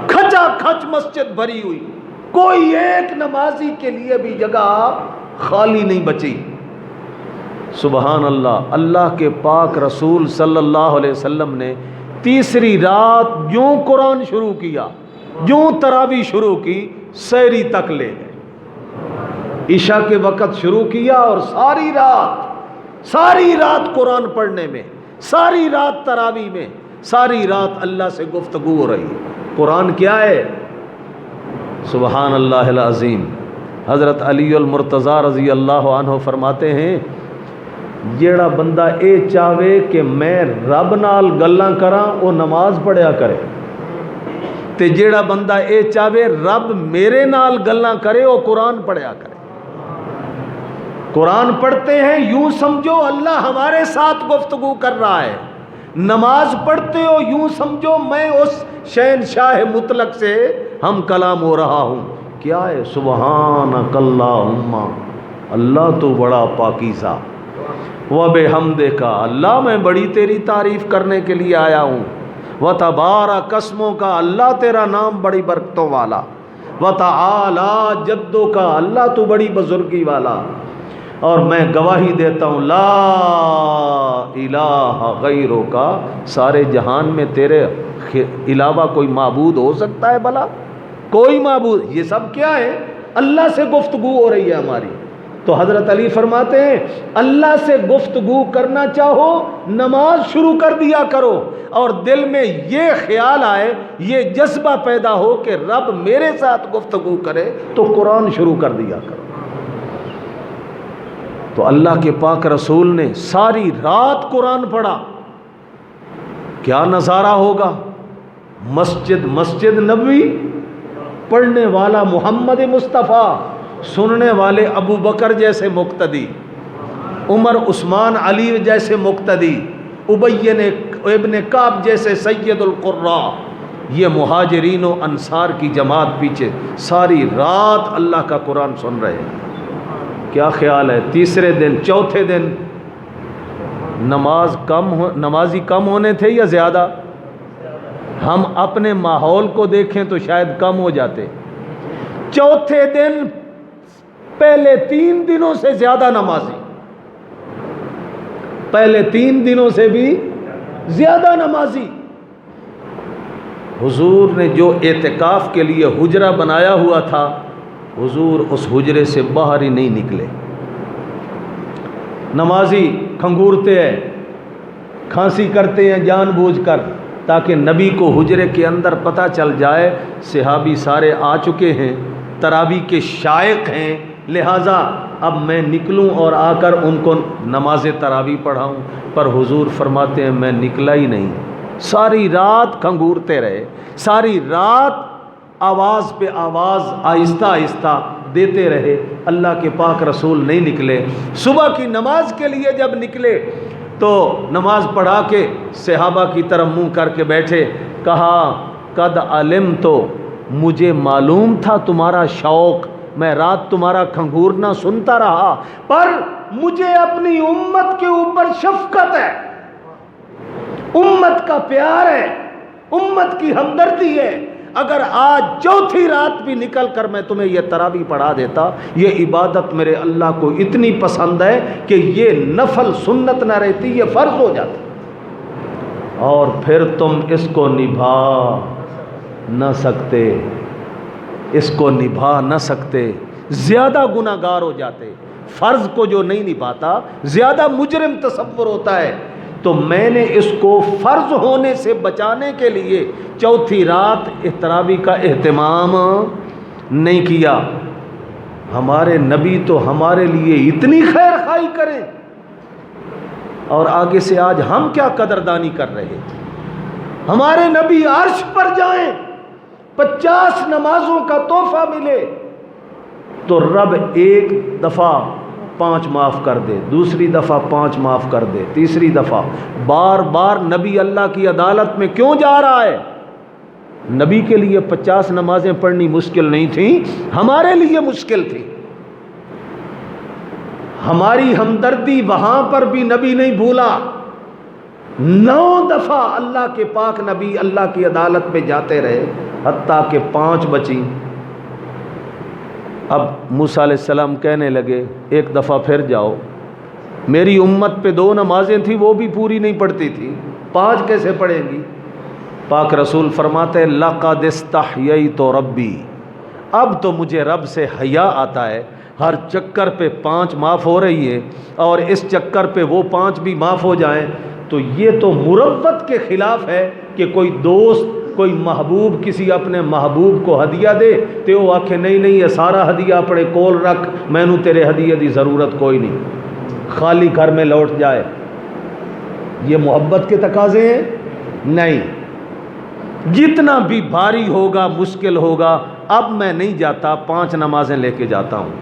کھچا کھچ مسجد بھری ہوئی، کوئی ایک نمازی کے لیے بھی جگہ خالی نہیں بچی۔ سبحان اللہ۔ اللہ کے پاک رسول صلی اللہ علیہ وسلم نے تیسری رات یوں قرآن شروع کیا، یوں تراویح شروع کی، سحری تک لے گئے، عشاء کے وقت شروع کیا، اور ساری رات قرآن پڑھنے میں، ساری رات تراویح میں، ساری رات اللہ سے گفتگو ہو رہی ہے۔ قرآن کیا ہے؟ سبحان اللہ العظیم۔ حضرت علی المرتضیٰ رضی اللہ عنہ فرماتے ہیں، جیڑا بندہ اے چاہے کہ میں رب نال گلاں کراں، وہ نماز پڑھیا کرے، تے جیڑا بندہ اے چاہے رب میرے نال گلاں کرے، وہ قرآن پڑھیا کرے۔ قرآن پڑھتے ہیں یوں سمجھو اللہ ہمارے ساتھ گفتگو کر رہا ہے، نماز پڑھتے ہو یوں سمجھو میں اس شہنشاہ مطلق سے ہم کلام ہو رہا ہوں۔ کیا ہے؟ سبحانک اللہم، اللہ تو بڑا پاکیزہ، وبحمدک، اللہ میں بڑی تیری تعریف کرنے کے لیے آیا ہوں، وتبارک اسمک، اللہ تیرا نام بڑی برکتوں والا، وتعالی جدک، اللہ تو بڑی بزرگی والا، اور میں گواہی دیتا ہوں لا الہ غیرک، سارے جہان میں تیرے علاوہ کوئی معبود ہو سکتا ہے بھلا؟ کوئی معبود؟ یہ سب کیا ہے؟ اللہ سے گفتگو ہو رہی ہے ہماری۔ تو حضرت علی فرماتے ہیں اللہ سے گفتگو کرنا چاہو نماز شروع کر دیا کرو، اور دل میں یہ خیال آئے، یہ جذبہ پیدا ہو کہ رب میرے ساتھ گفتگو کرے، تو قرآن شروع کر دیا کرو۔ تو اللہ کے پاک رسول نے ساری رات قرآن پڑھا، کیا نظارہ ہوگا؟ مسجد نبوی، پڑھنے والا محمد مصطفیٰ، سننے والے ابو بکر جیسے مقتدی، عمر عثمان علی جیسے مقتدی، ابی ابن کعب جیسے سید القراء، یہ مہاجرین و انصار کی جماعت پیچھے ساری رات اللہ کا قرآن سن رہے ہیں۔ کیا خیال ہے؟ تیسرے دن، چوتھے دن نمازی کم ہونے تھے یا زیادہ؟ ہم اپنے ماحول کو دیکھیں تو شاید کم ہو جاتے۔ چوتھے دن پہلے 3 دنوں سے زیادہ نمازی، پہلے 3 دنوں سے بھی زیادہ نمازی، حضور نے جو اعتکاف کے لیے حجرہ بنایا ہوا تھا، حضور اس حجرے سے باہر ہی نہیں نکلے۔ نمازی کھنگورتے ہیں، کھانسی کرتے ہیں جان بوجھ کر، تاکہ نبی کو حجرے کے اندر پتہ چل جائے صحابی سارے آ چکے ہیں، تراویح کے شائق ہیں، لہٰذا اب میں نکلوں اور آ کر ان کو نماز تراویح پڑھاؤں۔ پر حضور فرماتے ہیں میں نکلا ہی نہیں، ساری رات کھنگورتے رہے، ساری رات آواز پہ آواز آہستہ آہستہ دیتے رہے، اللہ کے پاک رسول نہیں نکلے۔ صبح کی نماز کے لیے جب نکلے تو نماز پڑھا کے صحابہ کی طرف منہ کر کے بیٹھے، کہا قد علمت، مجھے معلوم تھا تمہارا شوق، میں رات تمہارا کھنگورنا سنتا رہا، پر مجھے اپنی امت کے اوپر شفقت ہے، امت کا پیار ہے، امت کی ہمدردی ہے۔ اگر آج چوتھی رات بھی نکل کر میں تمہیں یہ تراویح پڑھا دیتا، یہ عبادت میرے اللہ کو اتنی پسند ہے کہ یہ نفل سنت نہ رہتی، یہ فرض ہو جاتا، اور پھر تم اس کو نبھا نہ سکتے، اس کو نبھا نہ سکتے، زیادہ گناہ گار ہو جاتے۔ فرض کو جو نہیں نبھاتا زیادہ مجرم تصور ہوتا ہے، تو میں نے اس کو فرض ہونے سے بچانے کے لیے چوتھی رات تراویح کا اہتمام نہیں کیا۔ ہمارے نبی تو ہمارے لیے اتنی خیر خواہی کریں، اور آگے سے آج ہم کیا قدردانی کر رہے ہیں۔ ہمارے نبی عرش پر جائیں، 50 نمازوں کا تحفہ ملے تو رب ایک دفعہ 5 معاف کر دے، دوسری دفعہ 5 معاف کر دے، تیسری دفعہ۔ بار بار نبی اللہ کی عدالت میں کیوں جا رہا ہے؟ نبی کے لیے 50 نمازیں پڑھنی مشکل نہیں تھیں، ہمارے لیے مشکل تھی۔ ہماری ہمدردی وہاں پر بھی نبی نہیں بھولا، 9 دفعہ اللہ کے پاک نبی اللہ کی عدالت میں جاتے رہے، حتیٰ کہ 5 بچیں۔ اب موسیٰ علیہ السلام کہنے لگے ایک دفعہ پھر جاؤ، میری امت پہ 2 نمازیں تھیں وہ بھی پوری نہیں پڑتی تھی، 5 کیسے پڑھیں گی؟ پاک رسول فرماتے لقد استحییت ربی، اب تو مجھے رب سے حیا آتا ہے، ہر چکر پہ 5 معاف ہو رہی ہے، اور اس چکر پہ وہ 5 بھی معاف ہو جائیں تو یہ تو مروت کے خلاف ہے کہ کوئی دوست، کوئی محبوب کسی اپنے محبوب کو ہدیہ دے تو وہ آکھے نہیں نہیں یہ سارا ہدیہ اپنے کول رکھ، میں نو تیرے ہدیہ دی ضرورت کوئی نہیں، خالی گھر میں لوٹ جائے۔ یہ محبت کے تقاضے ہیں؟ نہیں، جتنا بھی بھاری ہوگا مشکل ہوگا، اب میں نہیں جاتا، 5 نمازیں لے کے جاتا ہوں۔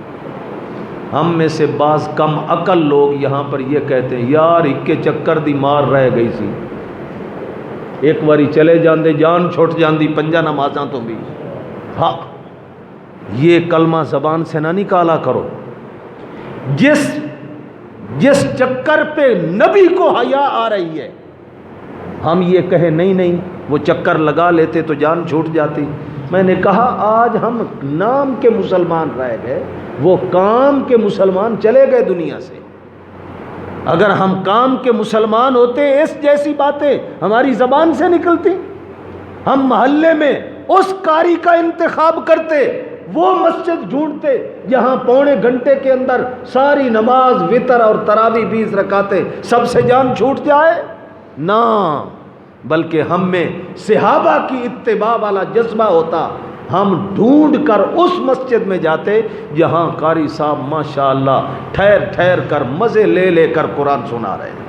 ہم میں سے بعض کم عقل لوگ یہاں پر یہ کہتے ہیں یار اکے چکر دی مار رہ گئی سی، ایک باری چلے جاندے جان چھوٹ جاندی 5 نمازاں تو بھی۔ ہاں، یہ کلمہ زبان سے نہ نکالا کرو۔ جس چکر پہ نبی کو حیا آ رہی ہے، ہم یہ کہیں نہیں نہیں وہ چکر لگا لیتے تو جان چھوٹ جاتی۔ میں نے کہا آج ہم نام کے مسلمان رہ گئے، وہ کام کے مسلمان چلے گئے دنیا سے۔ اگر ہم کام کے مسلمان ہوتے اس جیسی باتیں ہماری زبان سے نکلتی، ہم محلے میں اس قاری کا انتخاب کرتے، وہ مسجد ڈھونڈتے جہاں 1.25 گھنٹے کے اندر ساری نماز وتر اور تراویح 20 رکعتیں سب سے جان چھوٹ جائے نہ، بلکہ ہم میں صحابہ کی اتباع والا جذبہ ہوتا، ہم ڈھونڈ کر اس مسجد میں جاتے جہاں قاری صاحب ماشاءاللہ ٹھہر ٹھہر کر مزے لے لے کر قرآن سنا رہے ہیں،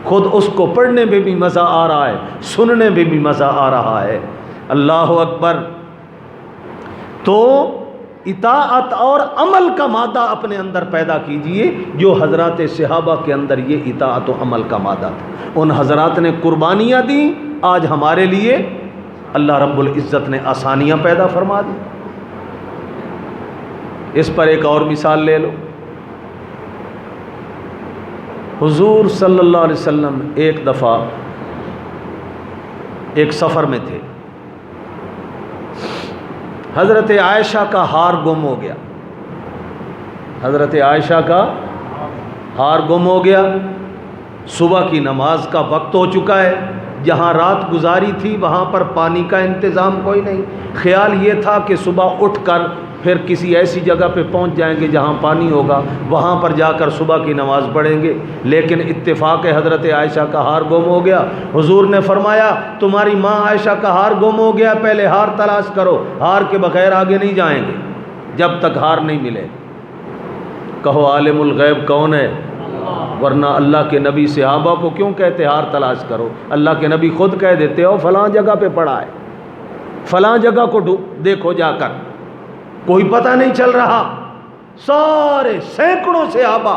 خود اس کو پڑھنے میں بھی مزہ آ رہا ہے، سننے میں بھی مزہ آ رہا ہے۔ اللہ اکبر۔ تو اطاعت اور عمل کا مادہ اپنے اندر پیدا کیجئے، جو حضرات صحابہ کے اندر یہ اطاعت و عمل کا مادہ تھا۔ ان حضرات نے قربانیاں دیں، آج ہمارے لیے اللہ رب العزت نے آسانیاں پیدا فرما دی۔ اس پر ایک اور مثال لے لو، حضور صلی اللہ علیہ وسلم ایک دفعہ ایک سفر میں تھے، حضرت عائشہ کا ہار گم ہو گیا، حضرت عائشہ کا ہار گم ہو گیا، صبح کی نماز کا وقت ہو چکا ہے، جہاں رات گزاری تھی وہاں پر پانی کا انتظام کوئی نہیں، خیال یہ تھا کہ صبح اٹھ کر پھر کسی ایسی جگہ پہ پہنچ جائیں گے جہاں پانی ہوگا، وہاں پر جا کر صبح کی نماز پڑھیں گے، لیکن اتفاق حضرت عائشہ کا ہار گم ہو گیا۔ حضور نے فرمایا تمہاری ماں عائشہ کا ہار گم ہو گیا، پہلے ہار تلاش کرو، ہار کے بغیر آگے نہیں جائیں گے جب تک ہار نہیں ملے۔ کہو عالم الغیب کون ہے؟ ورنہ اللہ کے نبی صحابہ کو کیوں کہتے ہار تلاش کرو؟ اللہ کے نبی خود کہہ دیتے ہو فلاں جگہ پہ پڑا ہے، فلاں جگہ کو دیکھو جا کر، کوئی پتہ نہیں چل رہا۔ سارے سینکڑوں صحابہ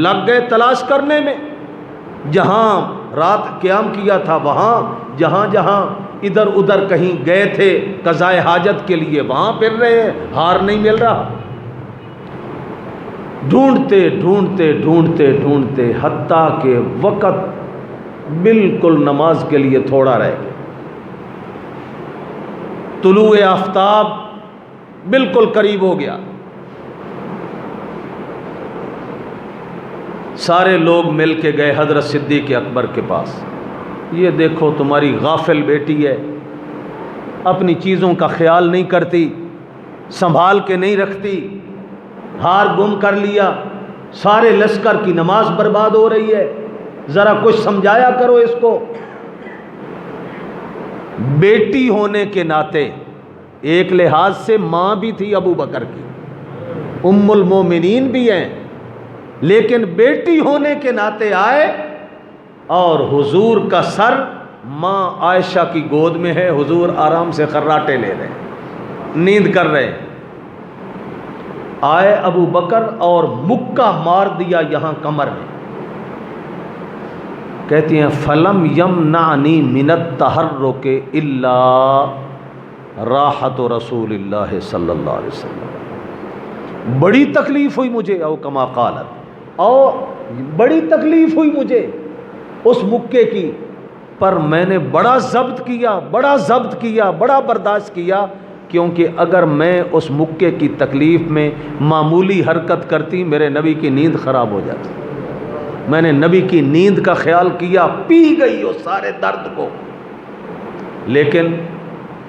لگ گئے تلاش کرنے میں، جہاں رات قیام کیا تھا وہاں، جہاں جہاں ادھر ادھر کہیں گئے تھے قضائے حاجت کے لیے وہاں پھر رہے ہیں، ہار نہیں مل رہا۔ ڈھونڈتے ڈھونڈتے ڈھونڈتے ڈھونڈتے حتیٰ کہ وقت بالکل نماز کے لیے تھوڑا رہ گیا، طلوع آفتاب بالکل قریب ہو گیا۔ سارے لوگ مل کے گئے حضرت صدیق اکبر کے پاس، یہ دیکھو تمہاری غافل بیٹی ہے، اپنی چیزوں کا خیال نہیں کرتی، سنبھال کے نہیں رکھتی، ہار گم کر لیا، سارے لشکر کی نماز برباد ہو رہی ہے، ذرا کچھ سمجھایا کرو اس کو۔ بیٹی ہونے کے ناطے ایک لحاظ سے ماں بھی تھی ابو بکر کی، ام المومنین بھی ہیں، لیکن بیٹی ہونے کے ناطے آئے اور حضور کا سر ماں عائشہ کی گود میں ہے، حضور آرام سے خراٹے لے رہے ہیں، نیند کر رہے ہیں۔ آئے ابو بکر اور مکہ مار دیا یہاں کمر میں، کہتی ہیں فلم یمنعنی من التحرک الا راحت رسول اللہ صلی اللہ علیہ وسلم، بڑی تکلیف ہوئی مجھے، او کما قالت، او بڑی تکلیف ہوئی مجھے اس مکے کی، پر میں نے بڑا ضبط کیا، بڑا ضبط کیا، بڑا برداشت کیا، کیونکہ اگر میں اس مکے کی تکلیف میں معمولی حرکت کرتی میرے نبی کی نیند خراب ہو جاتی۔ میں نے نبی کی نیند کا خیال کیا، پی گئی اس سارے درد کو، لیکن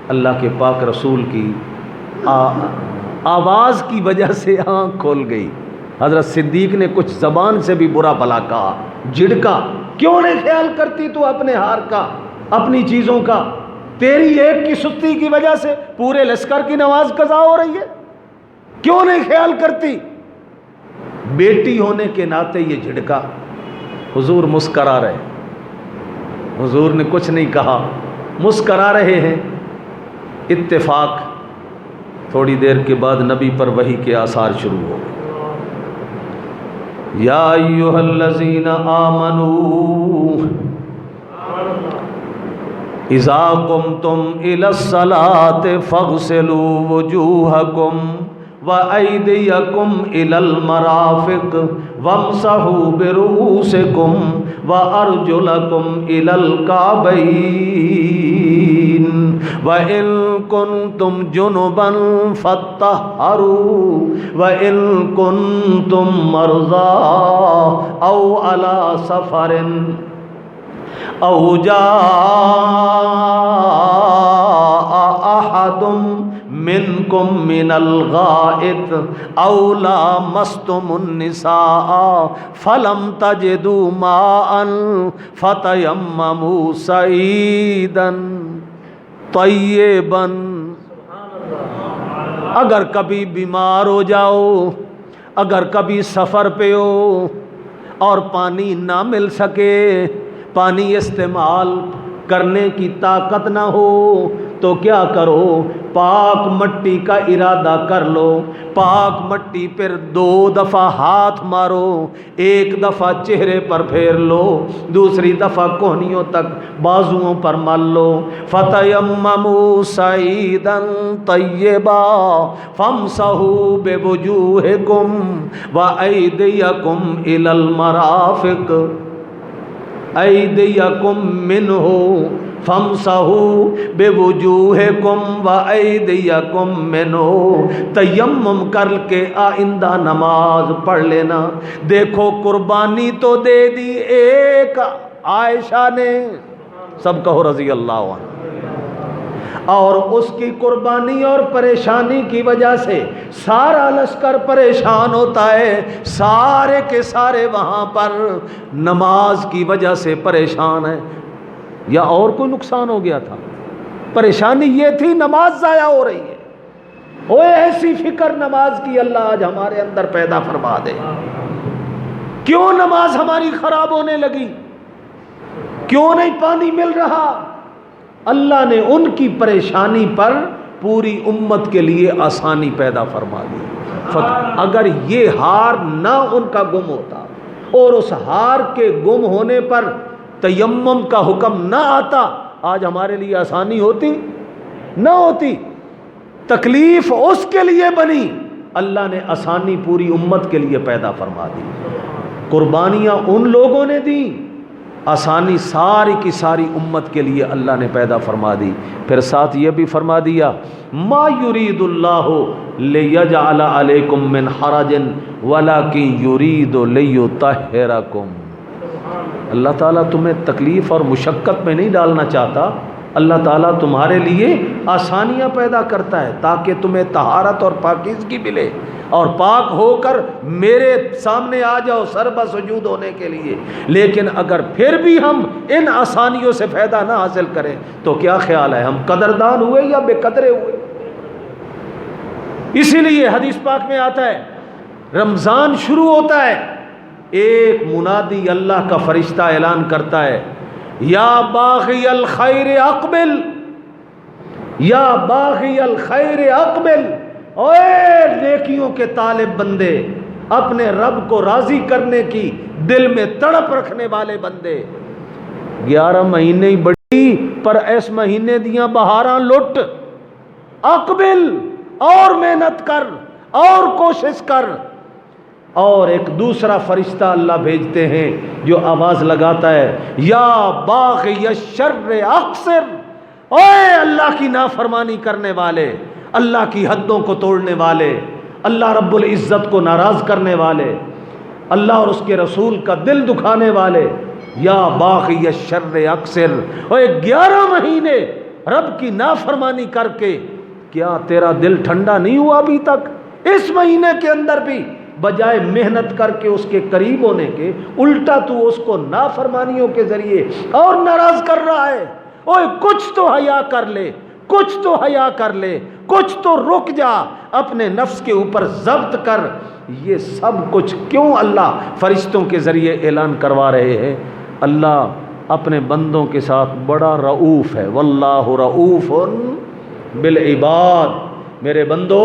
اللہ کے پاک رسول کی آواز کی وجہ سے آنکھ کھول گئی۔ حضرت صدیق نے کچھ زبان سے بھی برا بھلا کہا، جھڑکا، کیوں نہیں خیال کرتی تو اپنے ہار کا، اپنی چیزوں کا؟ تیری ایک کی سستی کی وجہ سے پورے لشکر کی نماز قضا ہو رہی ہے، کیوں نہیں خیال کرتی؟ بیٹی ہونے کے ناطے یہ جھڑکا۔ حضور مسکرا رہے، حضور نے کچھ نہیں کہا، مسکرا رہے ہیں۔ اتفاق تھوڑی دیر کے بعد نبی پر وحی کے آثار شروع ہو گئے۔ یا ایھا الذین آمنوا اذا قمتم الی الصلاۃ فاغسلوا وجوہکم وأیدیکم الی المرافق وامسحوا برؤوسکم وارجلکم الی الکعبین وإن کنتم جنبا فاطہروا وإن کنتم مرضی او علی سفر او جاء احد منکم من الغائط او لامستم النساء فلم تجدوا ماء فتیمموا صعیدا طیبا۔ اگر کبھی بیمار ہو جاؤ، اگر کبھی سفر پہ ہو اور پانی نہ مل سکے، پانی استعمال کرنے کی طاقت نہ ہو، تو کیا کرو؟ پاک مٹی کا ارادہ کر لو، پاک مٹی پھر 2 دفعہ ہاتھ مارو، ایک دفعہ چہرے پر پھیر لو، دوسری دفعہ کوہنیوں تک بازوؤں پر مل لو۔ فتیمموا صعیدا طیبا فامسحوا بوجوہکم وایدیکم الی المرافق، ایدیکم منہ فامسحوا بوجوہکم وایدیکم منہ۔ تیمم کر کے آئندہ نماز پڑھ لینا۔ دیکھو قربانی تو دے دی ایک عائشہ نے، سب کہو رضی اللہ عنہ۔ اور اس کی قربانی اور پریشانی کی وجہ سے سارا لشکر پریشان ہوتا ہے، سارے کے سارے وہاں پر نماز کی وجہ سے پریشان ہیں، یا اور کوئی نقصان ہو گیا تھا؟ پریشانی یہ تھی نماز ضائع ہو رہی ہے۔ اوے ایسی فکر نماز کی اللہ آج ہمارے اندر پیدا فرما دے۔ کیوں نماز ہماری خراب ہونے لگی؟ کیوں نہیں پانی مل رہا؟ اللہ نے ان کی پریشانی پر پوری امت کے لیے آسانی پیدا فرما دی۔ اگر یہ ہار نہ ان کا گم ہوتا اور اس ہار کے گم ہونے پر تیمم کا حکم نہ آتا، آج ہمارے لیے آسانی ہوتی نہ ہوتی؟ تکلیف اس کے لیے بنی، اللہ نے آسانی پوری امت کے لیے پیدا فرما دی۔ قربانیاں ان لوگوں نے دی، آسانی ساری کی ساری امت کے لیے اللہ نے پیدا فرما دی۔ پھر ساتھ یہ بھی فرما دیا ما یرید اللہ لیجعل علیکم من حرج ولکن یرید لیطہرکم۔ اللہ تعالیٰ تمہیں تکلیف اور مشقت میں نہیں ڈالنا چاہتا، اللہ تعالیٰ تمہارے لیے آسانیاں پیدا کرتا ہے تاکہ تمہیں طہارت اور پاکیزگی ملے اور پاک ہو کر میرے سامنے آ جاؤ سربہ سجود ہونے کے لیے۔ لیکن اگر پھر بھی ہم ان آسانیوں سے فائدہ نہ حاصل کریں تو کیا خیال ہے، ہم قدردان ہوئے یا بے قدرے ہوئے؟ اسی لیے حدیث پاک میں آتا ہے رمضان شروع ہوتا ہے، ایک منادی اللہ کا فرشتہ اعلان کرتا ہے یا باغی الخیر اقبل، یا باغی الخیر اقبل، اوے نیکیوں کے طالب بندے، اپنے رب کو راضی کرنے کی دل میں تڑپ رکھنے والے بندے، 11 مہینے ہی بڑی پر اس مہینے دیاں بہاراں لٹ، اقبل، اور محنت کر اور کوشش کر۔ اور ایک دوسرا فرشتہ اللہ بھیجتے ہیں جو آواز لگاتا ہے یا باغی الشر اقصر، اوے اللہ کی نافرمانی کرنے والے، اللہ کی حدوں کو توڑنے والے، اللہ رب العزت کو ناراض کرنے والے، اللہ اور اس کے رسول کا دل دکھانے والے، یا باغی الشر اقصر، اوے 11 مہینے رب کی نافرمانی کر کے کیا تیرا دل ٹھنڈا نہیں ہوا ابھی تک؟ اس مہینے کے اندر بھی بجائے محنت کر کے اس کے قریب ہونے کے، الٹا تو اس کو نافرمانیوں کے ذریعے اور ناراض کر رہا ہے۔ اوے کچھ تو حیا کر لے، کچھ تو حیا کر لے، کچھ تو رک جا، اپنے نفس کے اوپر ضبط کر۔ یہ سب کچھ کیوں اللہ فرشتوں کے ذریعے اعلان کروا رہے ہیں؟ اللہ اپنے بندوں کے ساتھ بڑا رؤوف ہے، واللہ رؤوف بالعباد۔ میرے بندو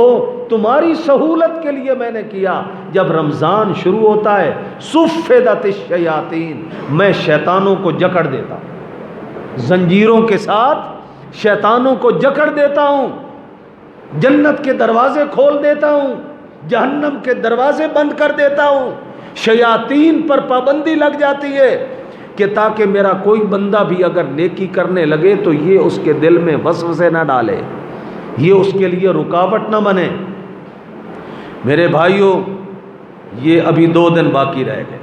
تمہاری سہولت کے لیے میں نے کیا، جب رمضان شروع ہوتا ہے صفدت الشیاطین، میں شیطانوں کو جکڑ دیتا ہوں، زنجیروں کے ساتھ شیطانوں کو جکڑ دیتا ہوں، جنت کے دروازے کھول دیتا ہوں، جہنم کے دروازے بند کر دیتا ہوں، شیاطین پر پابندی لگ جاتی ہے کہ تاکہ میرا کوئی بندہ بھی اگر نیکی کرنے لگے تو یہ اس کے دل میں وسوسے نہ ڈالے، یہ اس کے لیے رکاوٹ نہ بنے۔ میرے بھائیوں، یہ ابھی 2 دن باقی رہ گئے،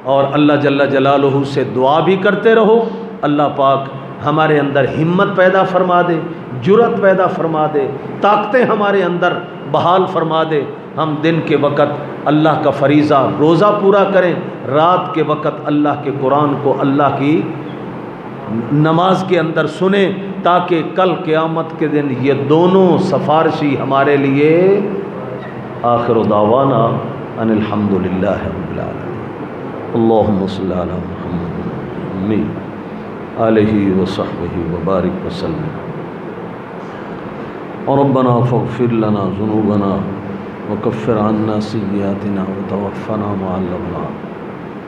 اور اللہ جل جلالہ سے دعا بھی کرتے رہو، اللہ پاک ہمارے اندر ہمت پیدا فرما دے، جرأت پیدا فرما دے، طاقتیں ہمارے اندر بحال فرما دے، ہم دن کے وقت اللہ کا فریضہ روزہ پورا کریں، رات کے وقت اللہ کے قرآن کو اللہ کی نماز کے اندر سنیں، تاکہ کل قیامت کے دن یہ دونوں سفارشی ہمارے لیے۔ آخر دعوانا ان الحمد للہ رب العالمین، اللہم صلی علی محمد آلہ وصحبہ وبارک وسلم۔ ربنا فاغفر لنا ذنوبنا وکفر عنا سیئاتنا وتوفنا مع الابرار،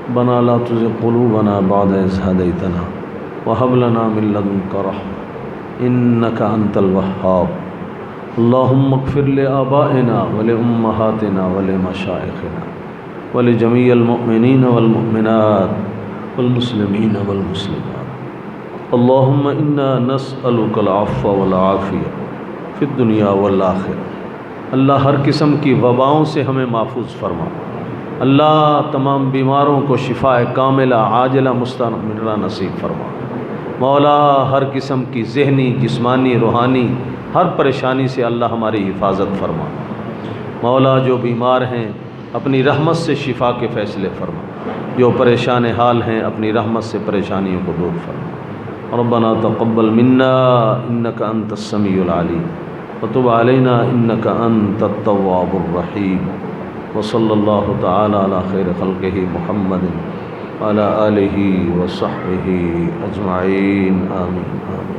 ربنا لا تزغ قلوبنا بعد إذ هديتنا وهب لنا من لدنك رحمة إنك أنت الوهاب، اللهم اغفر لآبائنا ولأمهاتنا ولمشائخنا ولجميع المؤمنين والمؤمنات والمسلمين والمسلمات، اللهم إنا نسألك العفو والعافية في الدنيا والآخرة۔ اللہ ہر قسم کی وباؤں سے ہمیں محفوظ فرما، اللہ تمام بیماروں کو شفاء کاملہ عاجلہ مستمرہ نصیب فرما، مولا ہر قسم کی ذہنی جسمانی روحانی ہر پریشانی سے اللہ ہماری حفاظت فرما۔ مولا جو بیمار ہیں اپنی رحمت سے شفا کے فیصلے فرما، جو پریشان حال ہیں اپنی رحمت سے پریشانیوں کو دور فرما۔ ربنا تقبل منا انک انت السمیع العلیم وتب علینا انک انت التواب الرحیم، وصلی اللہ تعالی علی خیر خلقہ محمد وعلی آلہ وصحبہ اجمعین، آمین آمین۔